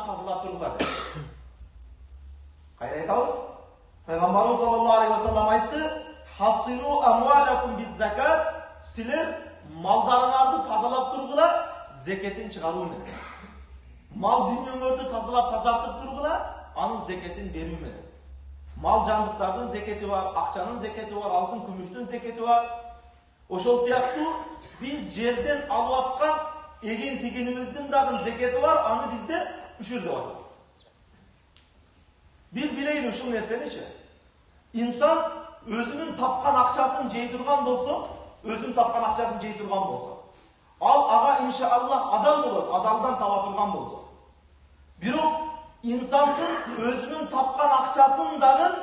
тазалап тургула деп. Кайра айтабыз? Пайгамбарыбыз саллаллаху алейхи ва саллям айтты: "Хасину амвалакум биз-закат", силер малдарыңарды тазалап тургула зекетин чыгаруу менен. Мал дүниеңөрдү тазалап тазартып тургула, анын зекетин берүү менен. Мал жандыктардын зекети бар, акчанын зекети бар, алтын күмүштүн зекети бар. Ошол сыяктуу биз жерден алып аткан эгин тигинибиздин дагы зекети бар, аны бизде үшүр деп атат. Бир билейин ушул нерсеничи. İnsan özünün tapkan akçasını jey turgan bolsa, özünün tapkan akçasını jey turgan bolsa, al aga inşallah adal bolot, adaldan taba turgan bolsa. Birok insanın özünün tapkan akçasını dagı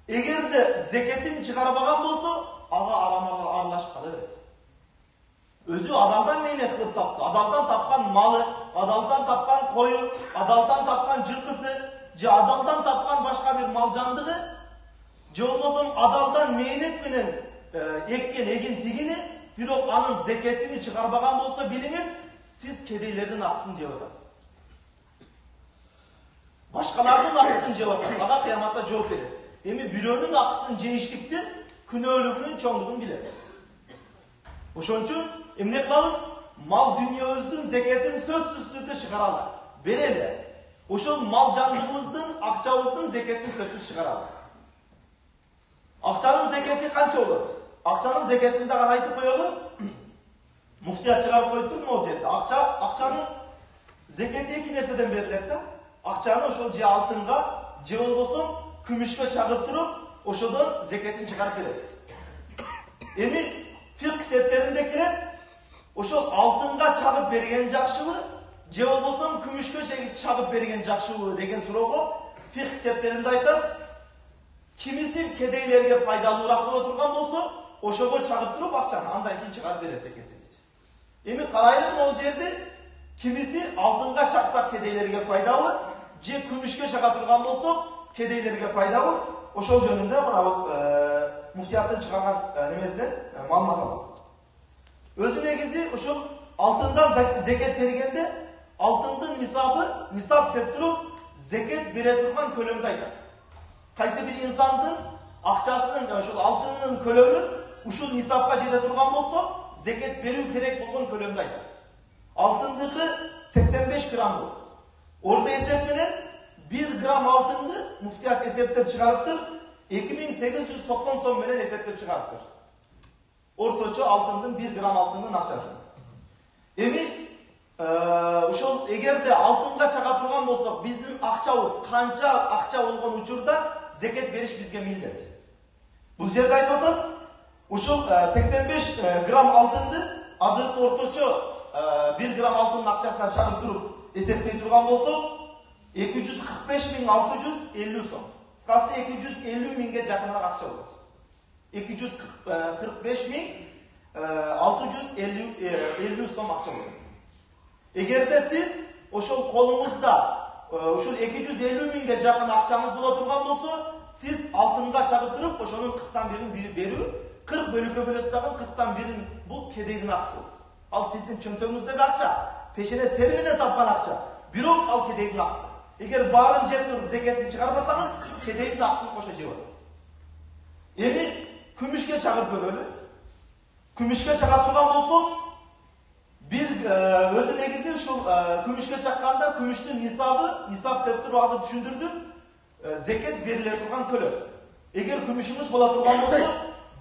egerde zeketin çıkarbagan bolsa, aga aramalar aralashmalı evet. Özü adaldan meynet kılıp taptı. Adaldan tapkan malı, adaldan tapkan koyu, adaldan tapkan cırkısı, adaldan tapkan başka bir mal candığı, Jolboson adaldan meynet menen ekкен эгин тигини, бирок анын зекетини чыгарбаган болсо билиңиz, siz кедейлердин акысын жеп атасыз. Башкалардын акысын жеп атасыз. Ага кыяматта жооп бересиз. Эми бирөөнүн акысын жейиштиктин күнөөлүгүнүн чоңдугун билебиз. Ошон үчүн эмне кылабыз? Мал дүнүйөбүздүн зекетин сөзсүз түрдө чыгаралы. Берели. Ошол мал жандыгыбыздын, акчабыздын зекетин сөзсүз чыгаралы. Акчанын зекети канча болот? Акчанын зекетин дагы айтып коелу. Муфтият чыгарып коюптур могул жерде. Акчанын зекети эки нерседен берилет да. Акчаны ошол же алтынга, же болбосо күмүшкө чагып туруп, ошодон зекетин чыгарып бересиз. Эми фик китептеринде келет, ошол алтынга чагып берген жакшыбы, же болбосо күмүшкө чагып берген жакшыбы деген суроого фик китептеринде айтат. Kimisi kedeylerge paydalуураак боло турган болсо, ошого чагып туруп акчаны андан кийин чыгарып берет зекетин. Эми карайлы могул жерде kimisi алтынга чакса kedeylerge пайдалуу, же күмүшкө чага турган болсо, kedeylerge пайдалуу. Ошол жөнүндө мына муфтияттын чыгарган немесинен маалымат алабыз. Өзү негизи ошол алтындан зекет бергенде, алтындын нисап деп туруп, зекет бере турган көлөмдү айтат. Kaysi bir insanın akçasının, şol altının kölömü uşul nisapka jete turgan bolsa, zeket berүү kerek bolgon kölömdü aytat. Altındıkı 85 gram bolot. Orta esep menen 1 gram altındı muftiyat eseptep çıkarıptır. 2890 so'm menen eseptep çıkarıptır. Ortaça altındın 1 gram altının akçası. Emi ошол эгерде алтынга чага турган болсок, биздин акчабыз канча акча болгон учурда зекет бериш бизге милдет. Бул жерде айтып атат, ошол 85 грамм алтынды азыркы орточо 1 грамм алтындын акчасынан чагып туруп эсептей турган болсок, 245.650 сом. Кыскасы 250 миңге жакыныраак акча болот. 245.650 сом акча болот. Эгерде сиз ошол колуңузда ошол 250 миңге жакын акчаңыз боло турган болсо, сиз алтынга чагып туруп, ошонун 40тан 1-ин берүү, 40 бөлүккө бөлөсүз дагы 40тан 1-ин бул кедейдин акчасы болот. Ал сиздин чөмтөгүңүздөгү акча, пешене тери менен тапкан акча, бирок ал кедейдин акчасы. Эгер баарын жеп туруп зекетин чыгарбасаңыз, кедейдин акчасын кошо жеп атасыз. Эми күмүшкө чагып көрөлү. Күмүшкө чага турган болсо, bir özü negizi şu күмүшкө чакканда күмүштүн нисап деп туруп азыр түшүндүрдүм. Зекет бериле турган көлөм. Эгер күмүшүңүз боло турган болсо,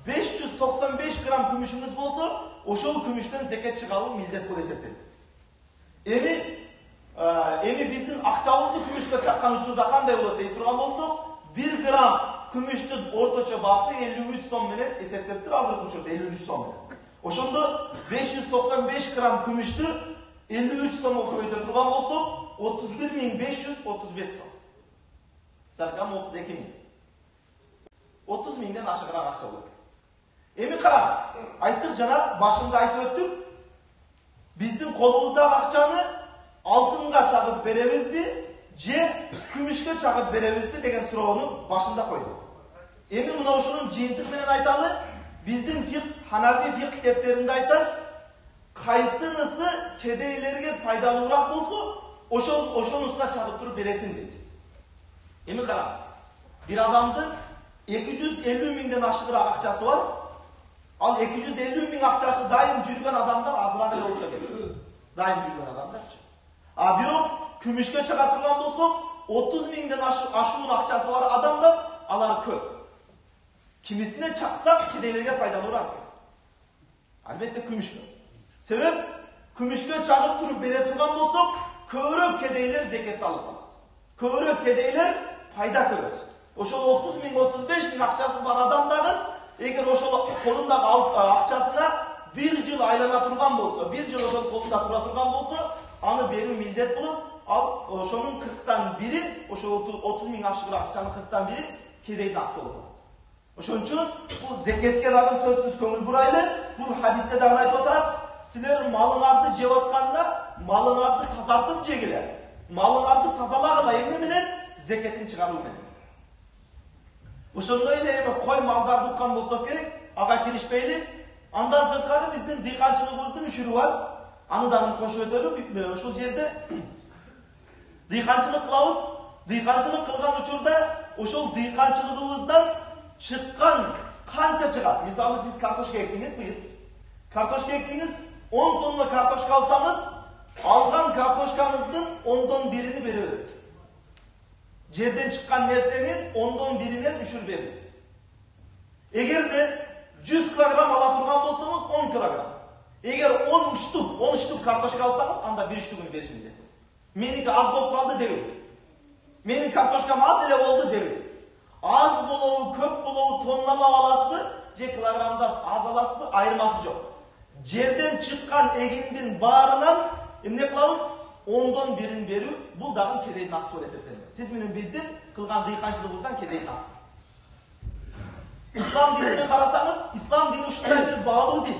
595 грамм күмүшүңүз болсо, ошол күмүштөн зекет чыгаруу милдет болуп эсептелет. Эми биздин акчабызды күмүшкө чаккан учурда кандай болот дей турган болсок, 1 грамм күмүштүн орточо баасы 53 сом менен эсептелиптир, азыркы учурда 53 сом менен. Ошондо 595 грамм күмүштү 53 сомго көбөйтө турган болсок, 31.535 сом. Заркам 32 миң. 30 миңден ашыгыраак акча болот. Эми караңыз, айттык жана башында айтып өттүк. Биздин колубуздагы акчаны алтынга чагып беребизби, же күмүшкө чагып беребизби деген суроону башында койдук. Эми мына ошонун жыйынтыгы менен айталы. Биздин Ханафи фик китептеринде айтат, кайсынысы кедейлерге пайдалуураак болсо, ошонун устуна чагып туруп бересиң дейт. Эми караңыз. Bir adamдын 250 миңден ашыгыраак акчасы бар. Ал 250 миң акчасы дайым жүргөн адамдар азыраак эле болсо керек. Дайым жүргөн адамдарчы. А бирок күмүшкө чыга турган болсок, 30 миңден ашуун акчасы бар адамдар алар көп. Кимисине чаксак кедейлерге пайдалуураак. Албетте күмүшкө. Себеп күмүшкө чагып туруп бере турган болсок, көбүрөөк кедейлер зекет алып алат. Көбүрөөк кедейлер пайда көрөт. Ошол 30 миң, 35 миң акчасы бар адамдагы эгер ошол колундагы акчасына 1 жыл айлана турган болсо, 1 жыл ошол колунда тура турган болсо, аны берүү милдет болуп, ал ошонун 40тан бири, ошол 30 миң ашыгыраак акчанын 40тан бири кедейдин акысы болуп калат. Ошон үчүн бул зекетке дагы сөзсүз көңүл бурайлы. Бул хадисте дагы айтып атат, силер малыңарды жеп атканда малыңарды тазартып жегиле. Малыңарды тазалагыла эмне менен? Зекетин чыгаруу менен. Ошондой эле эми кой малдарды уккан болсок керек, ага киришпейли. Андан сырткары биздин дыйканчылыгыбыздын үшүрү бар. Аны дагы кошуп өтөлүп, ушул жерде дыйканчылык кылабыз. Дыйканчылык кылган учурда ошол дыйканчылыгыбыздан чыккан канча чыгат? Мисалы сиз картошка эктиңиз бuyur. Картошка эктиңиз, 10 тонна картошка алсаңыз, алган картошкаңыздын 10дон бирини бере бересиз. Жерден чыккан нерсенин 10дон биринен үшүр берилет. Эгерде 100 килограмм ала турган болсоңуз 10 килограмм. Эгер 10 штук картошка алсаңыз, анда 1 штугун бериш милдет. Меники аз болуп калды дебейсиз. Менин картошкам аз эле болду дебейсиз. Az болобу, көп болобу тоннамап аласызбы, же килограммдан аз аласызбы, айырмасы жок. Жерден чыккан эгиндин баарынан эмне кылабыз? 10дон бирин берүү, бул дагы кедейдин акысы болуп эсептелет. Сиз менен биздин кылган дыйканчылыгыбыздан кедейдин акысы. Ислам динин карасаңыз, ислам дини ушундай бир баалуу дин.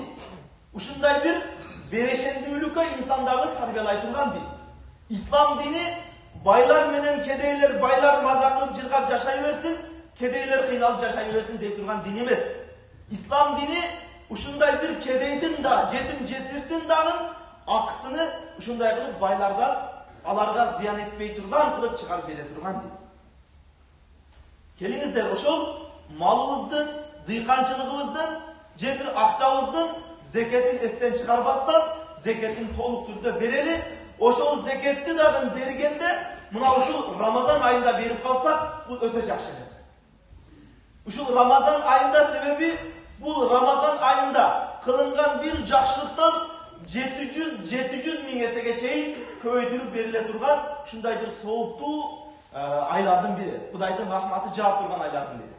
Ушундай бир берешендүүлүккө инсандарды тарбиялай турган дин. Ислам дини байлар менен кедейлер, байлар маза кылып жыргап жашай берсин, кедейлер кыйналып жашай берсин дей турган дин эмес. Ислам дини ушундай бир кедейдин да, жетим жесирдин дагы акысыны ушундай кылып байлардан аларга зыян этпей турган кылып чыгарып бере турган дин. Келиңиздер, ошол малыбыздын, дыйканчылыгыбыздын, же бир акчабыздын зекетин эстен чыгарбастан, зекетин толук түрдө берели. Ошол зекетти дагы бергенде, мына ушул Рамазан айында берип калсак, бул өтө жакшы нерсе. Ушул Рамазан айында себеби бул Рамазан айында кылынган бир жакшылыктан 700 миң эсеге чейин көбөйтүлүп бериле турган ушундай бир сооптуу айлардын бири. Кудайдын рахматы жаап турган айлардын бири.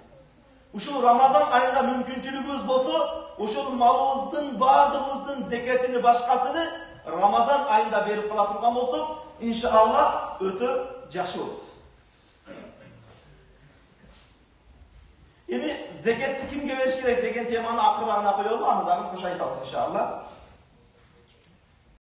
Ушул Рамазан айында мүмкүнчүлүгүбүз болсо, ошол малыбыздын баардыгыбыздын зекетини башкасыны Рамазан айында берип кала турган болсок, иншалла өтө жакшы болот. Эми зекетти кимге бериш керек деген теманы акырбагына коелу, аны дагы кош айтабыз иншалла.